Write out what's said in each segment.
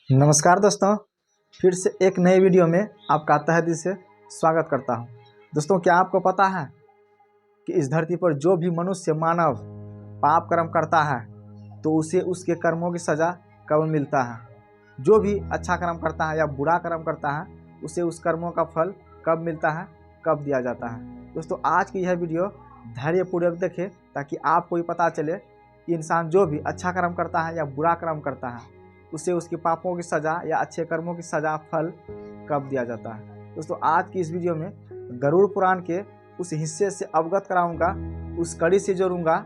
नमस्कार दोस्तों, फिर से एक नए वीडियो में आपका तहे दिल से स्वागत करता हूं। दोस्तों, क्या आपको पता है कि इस धरती पर जो भी मनुष्य मानव पाप कर्म करता है तो उसे उसके कर्मों की सज़ा कब मिलता है। जो भी अच्छा कर्म करता है या बुरा कर्म करता है उसे उस कर्मों का फल कब मिलता है, कब दिया जाता है। दोस्तों, आज की यह वीडियो धैर्यपूर्वक देखें ताकि आपको भी पता चले कि इंसान जो भी अच्छा कर्म करता है या बुरा कर्म करता है उसे उसके पापों की सज़ा या अच्छे कर्मों की सज़ा फल कब दिया जाता है। दोस्तों, आज की इस वीडियो में गरुड़ पुराण के उस हिस्से से अवगत कराऊंगा, उस कड़ी से जोड़ूंगा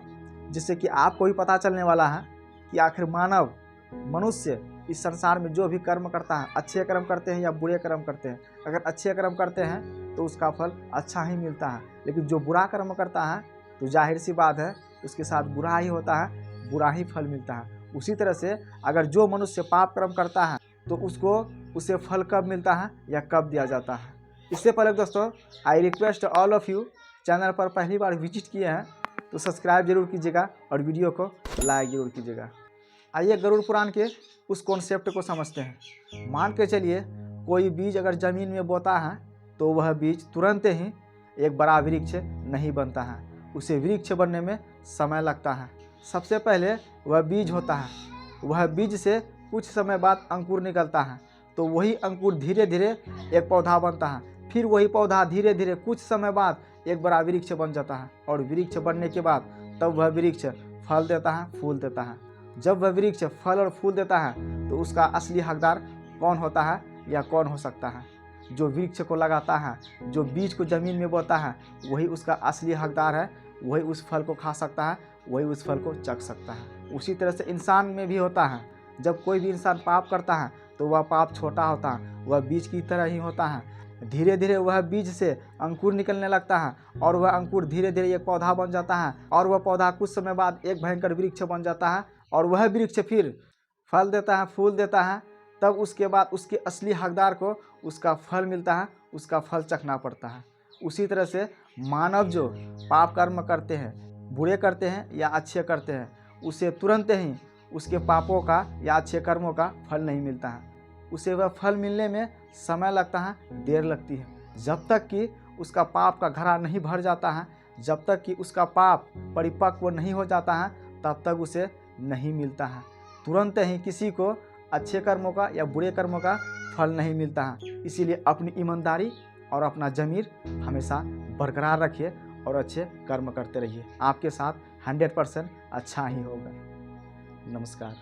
जिससे कि आपको भी पता चलने वाला है कि आखिर मानव मनुष्य इस संसार में जो भी कर्म करता है, अच्छे कर्म करते हैं या बुरे कर्म करते हैं। अगर अच्छे कर्म करते हैं तो उसका फल अच्छा ही मिलता है, लेकिन जो बुरा कर्म करता है तो जाहिर सी बात है उसके साथ बुरा ही होता है, बुरा ही फल मिलता है। उसी तरह से अगर जो मनुष्य पाप कर्म करता है तो उसे फल कब मिलता है या कब दिया जाता है। इससे पहले दोस्तों, I request all of you, channel पर पहली बार विजिट किए हैं तो सब्सक्राइब जरूर कीजिएगा और वीडियो को लाइक जरूर कीजिएगा। आइए गरुड़ पुराण के उस कॉन्सेप्ट को समझते हैं। मान के चलिए कोई बीज अगर ज़मीन में बोता है तो वह बीज तुरंत ही एक बड़ा वृक्ष नहीं बनता है, उसे वृक्ष बनने में समय लगता है। सबसे पहले वह बीज होता है, वह बीज से कुछ समय बाद अंकुर निकलता है, तो वही अंकुर धीरे धीरे एक पौधा बनता है, फिर वही पौधा धीरे धीरे कुछ समय बाद एक बड़ा वृक्ष बन जाता है, और वृक्ष बनने के बाद तब वह वृक्ष फल देता है, फूल देता है। जब वह वृक्ष फल और फूल देता है तो उसका असली हकदार कौन होता है या कौन हो सकता है। जो वृक्ष को लगाता है, जो बीज को ज़मीन में बोता है, वही उसका असली हकदार है, वही उस फल को खा सकता है, वही उस फल को चख सकता है। उसी तरह से इंसान में भी होता है। जब कोई भी इंसान पाप करता है तो वह पाप छोटा होता है, वह बीज की तरह ही होता है। धीरे धीरे वह बीज से अंकुर निकलने लगता है, और वह अंकुर धीरे धीरे एक पौधा बन जाता है, और वह पौधा कुछ समय बाद एक भयंकर वृक्ष बन जाता है, और वह वृक्ष फिर फल देता है, फूल देता है। तब उसके बाद उसके असली हकदार को उसका फल मिलता है, उसका फल चखना पड़ता है। उसी तरह से मानव जो पाप कर्म करते हैं, बुरे करते हैं या अच्छे करते हैं, उसे तुरंत ही उसके पापों का या अच्छे कर्मों का फल नहीं मिलता है। उसे वह फल मिलने में समय लगता है, देर लगती है। जब तक कि उसका पाप का घड़ा नहीं भर जाता है, जब तक कि उसका पाप परिपक्व नहीं हो जाता है, तब तक उसे नहीं मिलता है। तुरंत ही किसी को अच्छे कर्मों का या बुरे कर्मों का फल नहीं मिलता है। इसीलिए अपनी ईमानदारी और अपना ज़मीर हमेशा बरकरार रखिए और अच्छे कर्म करते रहिए। आपके साथ 100% अच्छा ही होगा। नमस्कार।